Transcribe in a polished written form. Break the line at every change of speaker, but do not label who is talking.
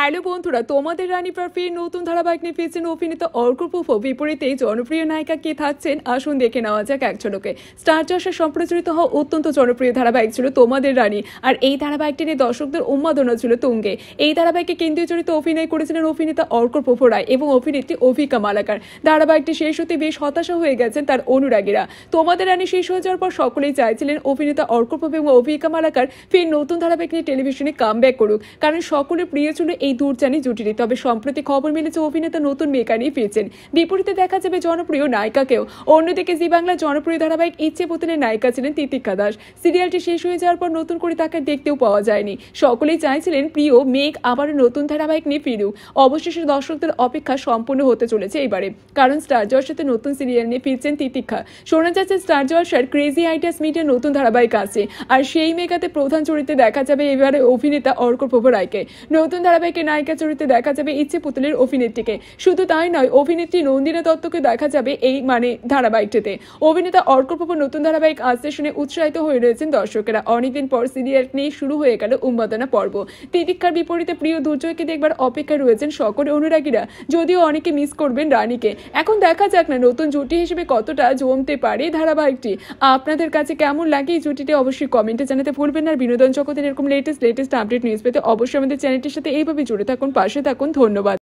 Hello বন্ধুরা, তোমাদের রানী ফের নতুন ধারাবাহিক নিয়ে ফিরছেন অভিনেতা অর্ক প্রভু। বিপরীতে জনপ্রিয় নায়িকা কে থাকছেন আসুন দেখে নেওয়া যাক এক ঝলকে। স্টার জলসায় সম্প্রচারিত হওয়া অত্যন্ত জনপ্রিয় ধারাবাহিক ছিল তোমাদের রানী। আর এই ধারাবাহিকটি নিয়ে দর্শকদের উন্মাদনা ছিল তুঙ্গে। এই ধারাবাহিকে কেন্দ্রীয় চরিত্রে অভিনয় করেছিলেন অভিনেতা অর্ক প্রভু রায় এবং অভিনেত্রী অভিকা মালাকার। ধারাবাহিকটি শেষ হতে বেশ হতাশা হয়ে গেছেন তার অনুরাগীরা। তোমাদের রানী শেষ হয়ে যাওয়ার পর সকলেই চাইছিলেন অভিনেতা অর্ক প্রভু এবং অভিকা মালাকার ফের নতুন ধারাবাহিক নিয়ে টেলিভিশনে কামব্যাক করুক, কারণ সকলের প্রিয় ছিল এই দূরজানি জুটিটি। তবে সম্প্রতি খবর মিলেছে অভিনেতা নতুন মেকা নিয়ে ফিরছেন। বিপরীতে দেখা যাবে জনপ্রিয় নায়িকাকেও। অন্যদিকে জি বাংলার জনপ্রিয় ধারাবাহিক ইচ্ছে পুতুলের নায়িকা ছিলেন তিতিক্ষা দাস। সিরিয়ালটি শেষ হয়ে যাওয়ার পর নতুন করে তাকে দেখতেও পাওয়া যায়নি। সকলেই চাইছিলেন প্রিয় মেঘ আবারও নতুন ধারাবাহিক নিয়ে ফিরুক। অবশেষে দর্শকদের অপেক্ষা সম্পূর্ণ হতে চলেছে এবারে, কারণ স্টার জলসাতে নতুন সিরিয়াল নিয়ে ফিরছেন তিতিক্ষা। শোনা যাচ্ছে স্টার জলসার ক্রেজি আইডিয়াস মিডিয়ার নতুন ধারাবাহিক আছে, আর সেই মেগাতে প্রধান চরিত্রে দেখা যাবে এবারে অভিনেতা অর্ক প্রভু রায়কে। নতুন ধারাবাহিকের নায়িকা চরিত্রে দেখা যাবে ইচ্ছে পুতুলের অভিনেত্রীকে। শুধু তাই নয়, অভিনেত্রী নন্দিনা দত্তকে দেখা যাবে এই ধারাবাহিকটিতে। অভিনেতা অর্ক প্রভু নতুন ধারাবাহিক আসতে শুনে উৎসাহিত হয়ে রয়েছেন দর্শকেরা। অনেকদিন পর সিরিয়াল নিয়ে শুরু হয়ে গেল উন্মাদনা পর্ব। তিতিক্ষার বিপরীতে প্রিয় দুর্জয়কে দেখবার অপেক্ষায় রয়েছেন সকল অনুরাগীরা, যদিও অনেকে মিস করবেন রানীকে। এখন দেখা যাক না নতুন জুটি হিসেবে কতটা জমতে পারে ধারাবাহিকটি। আপনাদের কাছে কেমন লাগে এই জুটিটি অবশ্যই কমেন্টে জানাতে ভুলবেন না। আর বিনোদন জগতের এরকম লেটেস্ট আপডেট নিউজ পেতে অবশ্যই আমাদের চ্যানেলটির সাথে এইভাবে জুড়ে থাকুন, পাশে থাকুন। ধন্যবাদ।